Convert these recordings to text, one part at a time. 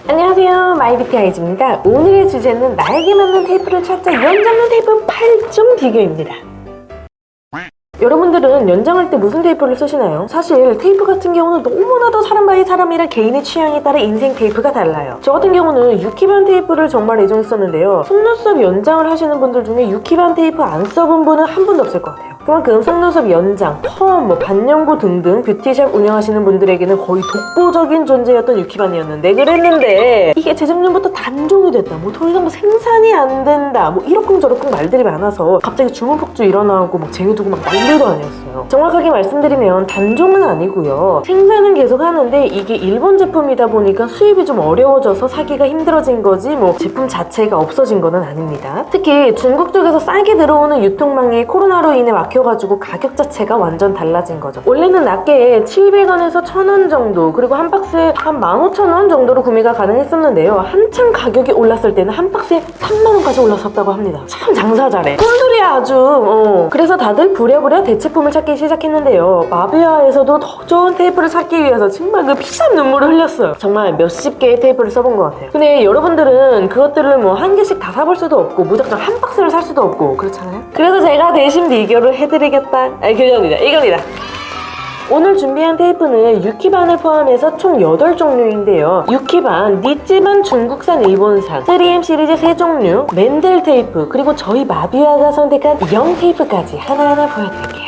안녕하세요, 마이비티아이즈입니다. 오늘의 주제는 나에게 맞는 테이프를 찾자 연장용 테이프 8종 비교입니다. 여러분들은 연장할 때 무슨 테이프를 쓰시나요? 사실 테이프 같은 경우는 너무나도 사람 바이 사람이라 개인의 취향에 따라 인생 테이프가 달라요. 저 같은 경우는 유키반 테이프를 정말 애정했었는데요. 속눈썹 연장을 하시는 분들 중에 유키반 테이프 안 써본 분은 한 분도 없을 것 같아요. 그만큼 속눈썹 연장, 펌, 반영구 등등 뷰티샵 운영하시는 분들에게는 거의 독보적인 존재였던 유키반이었는데, 그랬는데 이게 재작년부터 단종이 됐다, 더 이상 생산이 안 된다, 이러쿵저러쿵 말들이 많아서 갑자기 주문 폭주 일어나고 쟁여두고 난리도 아니었어요. 정확하게 말씀드리면 단종은 아니고요, 생산은 계속 하는데 이게 일본 제품이다 보니까 수입이 좀 어려워져서 사기가 힘들어진 거지 제품 자체가 없어진 거는 아닙니다. 특히 중국 쪽에서 싸게 들어오는 유통망이 코로나로 인해 막혀가지고 가격 자체가 완전 달라진 거죠. 원래는 낱개에 700원에서 1000원 정도, 그리고 한 박스에 한 15,000원 정도로 구매가 가능했었는데요. 한참 가격이 올랐을 때는 한 박스에 3만원까지 올랐었다고 합니다. 참 장사 잘해. 꿀들이야 아주. 그래서 다들 부랴부랴 대체품을 찾기 시작했는데요. 마비아에서도 더 좋은 테이프를 찾기 위해서 정말 그 피땀 눈물을 흘렸어요. 정말 몇십 개의 테이프를 써본 것 같아요. 근데 여러분들은 그것들을 한 개씩 다 사볼 수도 없고 무작정 한 박스를 살 수도 없고 그렇잖아요. 그래서 제가 대신 비교를 해드리겠다. 그겁니다. 이겁니다. 오늘 준비한 테이프는 유키반을 포함해서 총 8종류인데요. 유키반, 니찌반 중국산, 일본산, 3M 시리즈 3종류, 맨델 테이프, 그리고 저희 마비아가 선택한 영 테이프까지 하나하나 보여드릴게요.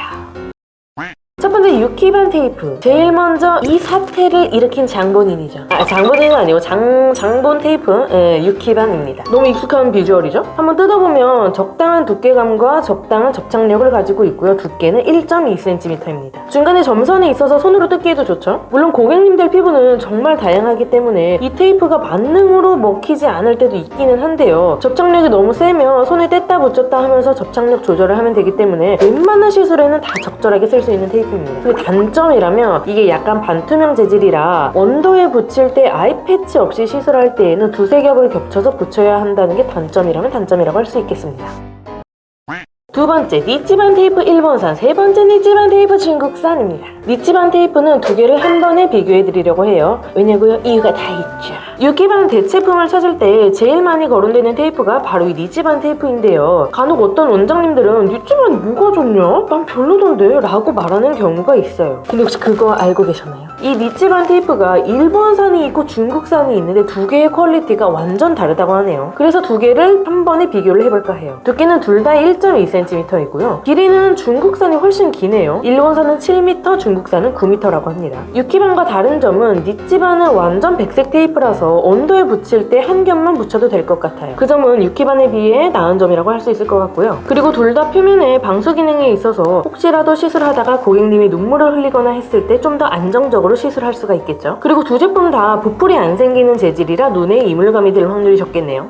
첫 번째 유키반 테이프. 제일 먼저 이 사태를 일으킨 장본인이죠. 장본인은 아니고 장본 테이프, 유키반입니다. 너무 익숙한 비주얼이죠? 한번 뜯어보면 적당한 두께감과 적당한 접착력을 가지고 있고요. 두께는 1.2cm입니다. 중간에 점선이 있어서 손으로 뜯기에도 좋죠? 물론 고객님들 피부는 정말 다양하기 때문에 이 테이프가 만능으로 먹히지 않을 때도 있기는 한데요. 접착력이 너무 세면 손에 뗐다 붙였다 하면서 접착력 조절을 하면 되기 때문에 웬만한 시술에는 다 적절하게 쓸 수 있는 테이프입니다. 근데 단점이라면 이게 약간 반투명 재질이라 원도에 붙일 때 아이 패치 없이 시술할 때에는 두세 겹을 겹쳐서 붙여야 한다는 게 단점이라면 단점이라고 할 수 있겠습니다. 두 번째, 니찌반 테이프 일본산, 세 번째 니찌반 테이프 중국산입니다. 니찌반 테이프는 두 개를 한 번에 비교해드리려고 해요. 왜냐고요? 이유가 다 있죠. 유키반 대체품을 찾을 때 제일 많이 거론되는 테이프가 바로 이 니찌반 테이프인데요. 간혹 어떤 원장님들은 니찌반이 뭐가 좋냐? 난 별로던데? 라고 말하는 경우가 있어요. 근데 혹시 그거 알고 계셨나요? 이 니찌반 테이프가 일본산이 있고 중국산이 있는데 두 개의 퀄리티가 완전 다르다고 하네요. 그래서 두 개를 한 번에 비교를 해볼까 해요. 두께는 둘 다 1.2cm이고요. 길이는 중국산이 훨씬 기네요. 일본산은 7m, 중국산은 9m라고 합니다. 유키반과 다른 점은 니찌반은 완전 백색 테이프라서 온도에 붙일 때 한 겹만 붙여도 될 것 같아요. 그 점은 유키반에 비해 나은 점이라고 할 수 있을 것 같고요. 그리고 둘 다 표면에 방수 기능이 있어서 혹시라도 시술하다가 고객님이 눈물을 흘리거나 했을 때 좀 더 안정적으로 시술할 수가 있겠죠. 그리고 두 제품 다 부풀이 안 생기는 재질이라 눈에 이물감이 들 확률이 적겠네요.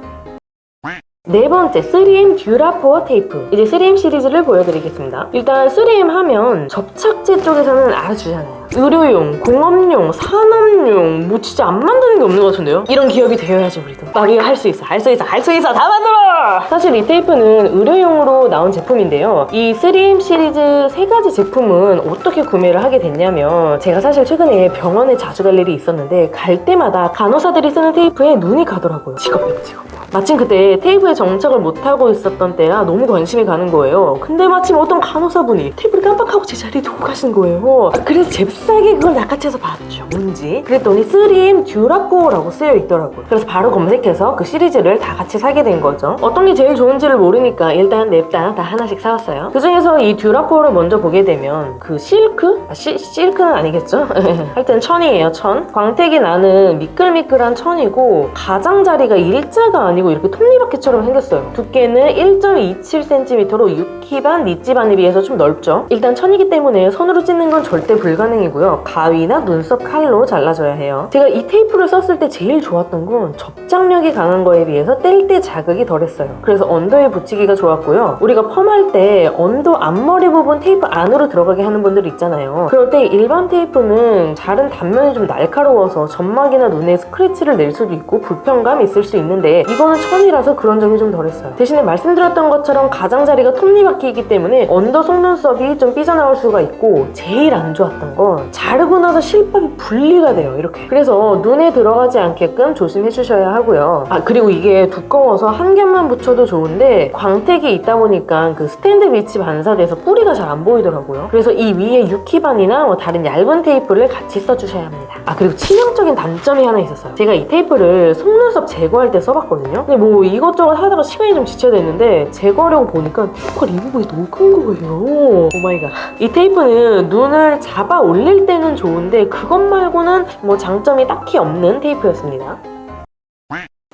네 번째, 3M 듀라포어 테이프. 이제 3M 시리즈를 보여드리겠습니다. 일단 3M 하면 접착제 쪽에서는 알아주잖아요. 의료용, 공업용, 산업용, 진짜 안 만드는 게 없는 것 같은데요? 이런 기업이 되어야지 우리도. 마비아 할 수 있어, 할 수 있어, 할 수 있어, 다 만들어! 사실 이 테이프는 의료용으로 나온 제품인데요. 이 3M 시리즈 세 가지 제품은 어떻게 구매를 하게 됐냐면, 제가 사실 최근에 병원에 자주 갈 일이 있었는데 갈 때마다 간호사들이 쓰는 테이프에 눈이 가더라고요. 직업병. 마침 그때 테이프에 정착을 못하고 있었던 때라 너무 관심이 가는 거예요. 근데 마침 어떤 간호사분이 테이프를 깜빡하고 제 자리에 두고 가신 거예요. 그래서 잽싸게 그걸 낚아채서 봤죠. 뭔지. 그랬더니 3M 듀라포어라고 쓰여 있더라고요. 그래서 바로 검색해서 그 시리즈를 다 같이 사게 된 거죠. 어떤 게 제일 좋은지를 모르니까 일단 냅다 다 하나씩 사왔어요. 그 중에서 이 듀라포어를 먼저 보게 되면 그 실크? 실크는 아니겠죠? 하여튼 천이에요, 천. 광택이 나는 미끌미끌한 천이고 가장자리가 일자가 아니고 이렇게 톱니바퀴처럼 생겼어요. 두께는 1.27cm로 유키반, 니찌반에 비해서 좀 넓죠. 일단 천이기 때문에 손으로 찢는 건 절대 불가능이고요. 가위나 눈썹 칼로 잘라줘야 해요. 제가 이 테이프를 썼을 때 제일 좋았던 건 접착력이 강한 거에 비해서 뗄 때 자극이 덜했어요. 그래서 언더에 붙이기가 좋았고요. 우리가 펌할 때 언더 앞머리 부분 테이프 안으로 들어가게 하는 분들 있잖아요. 그럴 때 일반 테이프는 자른 단면이 좀 날카로워서 점막이나 눈에 스크래치를 낼 수도 있고 불편감이 있을 수 있는데 이거는 천이라서 그런 점이 좀 덜했어요. 대신에 말씀드렸던 것처럼 가장자리가 톱니바퀴이기 때문에 언더 속눈썹이 좀 삐져나올 수가 있고, 제일 안 좋았던 건 보면 자르고 나서 실밥이 분리가 돼요. 이렇게. 그래서 눈에 들어가지 않게끔 조심해 주셔야 하고요. 그리고 이게 두꺼워서 한 겹만 붙여도 좋은데 광택이 있다 보니까 그 스탠드 빛이 반사돼서 뿌리가 잘 안 보이더라고요. 그래서 이 위에 유키반이나 뭐 다른 얇은 테이프를 같이 써주셔야 합니다. 그리고 치명적인 단점이 하나 있었어요. 제가 이 테이프를 속눈썹 제거할 때 써봤거든요. 근데 뭐 이것저것 하다가 시간이 좀 지체됐는데 제거하려고 보니까 테이프가 이 부분이 너무 큰 거예요. 오마이갓. 이 테이프는 눈을 잡아 올릴 때는 좋은데 그것 말고는 뭐 장점이 딱히 없는 테이프였습니다.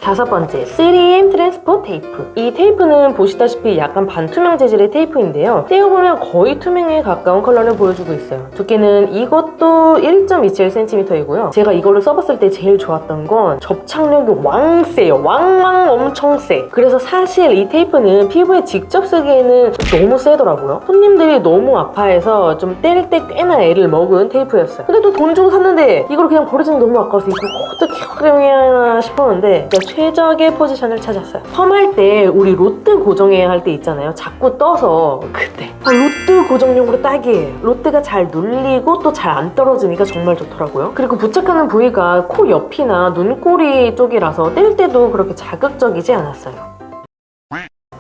다섯 번째, 3M 트랜스포 테이프. 이 테이프는 보시다시피 약간 반투명 재질의 테이프인데요. 떼어보면 거의 투명에 가까운 컬러를 보여주고 있어요. 두께는 이것도 1.27cm이고요. 제가 이걸로 써봤을 때 제일 좋았던 건 접착력이 왕 세요. 왕 엄청 세. 그래서 사실 이 테이프는 피부에 직접 쓰기에는 너무 세더라고요. 손님들이 너무 아파해서 좀 뗄 때 꽤나 애를 먹은 테이프였어요. 근데 또 돈 주고 샀는데 이걸 그냥 버리기는 너무 아까워서 이걸 어떻게 활용해야 싶었는데 최적의 포지션을 찾았어요. 펌할 때 우리 로트 고정해야 할 때 있잖아요. 자꾸 떠서 그때 로트 고정용으로 딱이에요. 로트가 잘 눌리고 또 잘 안 떨어지니까 정말 좋더라고요. 그리고 부착하는 부위가 코 옆이나 눈꼬리 쪽이라서 뗄 때도 그렇게 자극적이지 않았어요.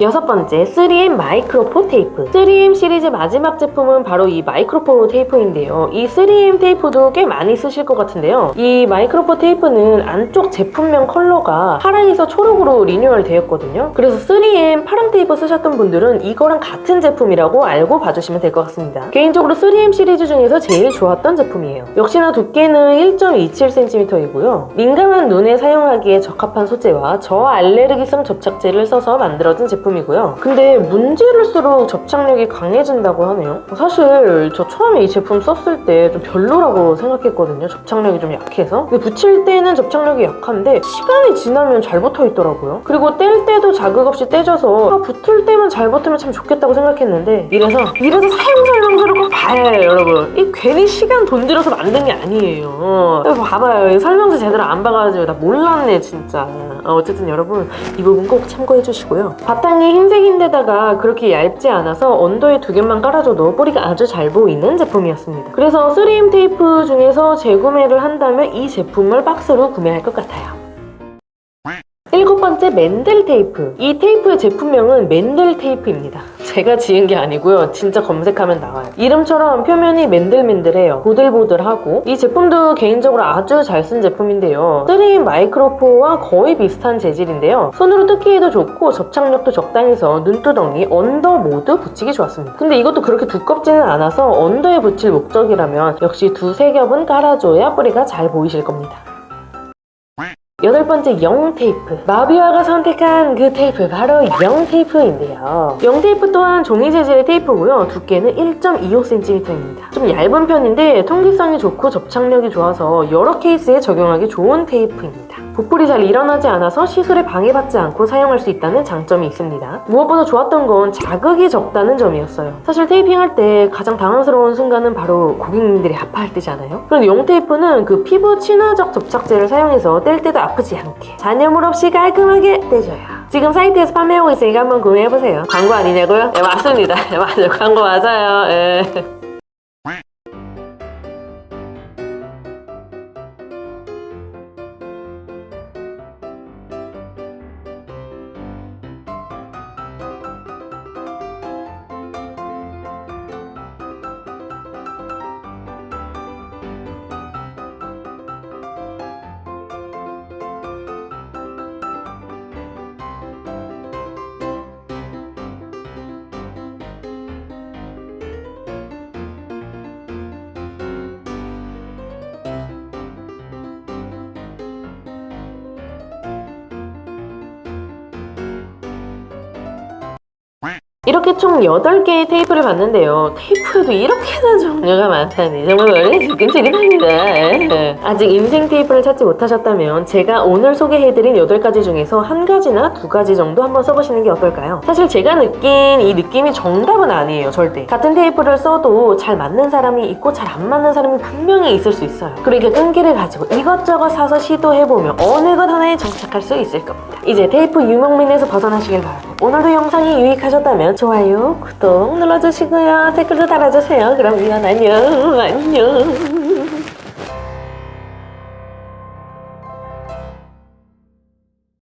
여섯 번째, 3M 마이크로포 테이프. 3M 시리즈 마지막 제품은 바로 이 마이크로포 테이프인데요. 이 3M 테이프도 꽤 많이 쓰실 것 같은데요. 이 마이크로포 테이프는 안쪽 제품명 컬러가 파랑에서 초록으로 리뉴얼 되었거든요. 그래서 3M 파랑 테이프 쓰셨던 분들은 이거랑 같은 제품이라고 알고 봐주시면 될 것 같습니다. 개인적으로 3M 시리즈 중에서 제일 좋았던 제품이에요. 역시나 두께는 1.27cm이고요. 민감한 눈에 사용하기에 적합한 소재와 저알레르기성 접착제를 써서 만들어진 제품이고요. 근데 문제를 쓸수록 접착력이 강해진다고 하네요. 사실 저 처음에 이 제품 썼을 때 좀 별로라고 생각했거든요. 접착력이 좀 약해서. 근데 붙일 때는 접착력이 약한데 시간이 지나면 잘 붙어있더라고요. 그리고 뗄 때도 자극 없이 떼져서 붙을 때만 잘 붙으면 참 좋겠다고 생각했는데 이래서 사용 설명서를 꼭 봐야 해요, 여러분. 이 괜히 시간 돈 들여서 만든 게 아니에요. 봐봐요. 설명서 제대로 안 봐가지고 나 몰랐네 진짜. 어쨌든 여러분 이 부분 꼭 참고해 주시고요. 바탕이 흰색인데다가 그렇게 얇지 않아서 언더에 두 개만 깔아줘도 뿌리가 아주 잘 보이는 제품이었습니다. 그래서 3M 테이프 중에서 재구매를 한다면 이 제품을 박스로 구매할 것 같아요. 일곱 번째, 맨들 테이프. 이 테이프의 제품명은 맨들 테이프입니다. 제가 지은 게 아니고요. 진짜 검색하면 나와요. 이름처럼 표면이 맨들맨들해요. 보들보들하고 이 제품도 개인적으로 아주 잘 쓴 제품인데요. 3M 마이크로포와 거의 비슷한 재질인데요. 손으로 뜯기에도 좋고 접착력도 적당해서 눈두덩이, 언더 모두 붙이기 좋았습니다. 근데 이것도 그렇게 두껍지는 않아서 언더에 붙일 목적이라면 역시 두세 겹은 깔아줘야 뿌리가 잘 보이실 겁니다. 여덟 번째, 영 테이프. 마비아가 선택한 그 테이프, 바로 영 테이프인데요. 영 테이프 또한 종이 재질의 테이프고요. 두께는 1.25cm입니다. 좀 얇은 편인데 통기성이 좋고 접착력이 좋아서 여러 케이스에 적용하기 좋은 테이프입니다. 붓불이 잘 일어나지 않아서 시술에 방해받지 않고 사용할 수 있다는 장점이 있습니다. 무엇보다 좋았던 건 자극이 적다는 점이었어요. 사실 테이핑할 때 가장 당황스러운 순간은 바로 고객님들이 아파할 때잖아요. 그런데 영 테이프는 그 피부 친화적 접착제를 사용해서 뗄 때도 아프지 않게 잔여물 없이 깔끔하게 떼줘요. 지금 사이트에서 판매하고 있으니까 한번 구매해보세요. 광고 아니냐고요? 네, 맞습니다. 맞아요. 광고 맞아요. 네. 이렇게 총 8개의 테이프를 봤는데요. 테이프에도 이렇게나 종류가 많다니 정말 머리가 지끈지끈합니다. 아직 인생 테이프를 찾지 못하셨다면 제가 오늘 소개해드린 8가지 중에서 한 가지나 2가지 정도 한번 써보시는 게 어떨까요? 사실 제가 느낀 이 느낌이 정답은 아니에요, 절대. 같은 테이프를 써도 잘 맞는 사람이 있고 잘 안 맞는 사람이 분명히 있을 수 있어요. 그리고 끈기를 가지고 이것저것 사서 시도해보면 어느 것 하나에 정착할 수 있을 겁니다. 이제 테이프 유목민에서 벗어나시길 바랍니다. 오늘도 영상이 유익하셨다면 좋아요, 구독 눌러주시고요. 댓글도 달아주세요. 그럼 이만 안녕.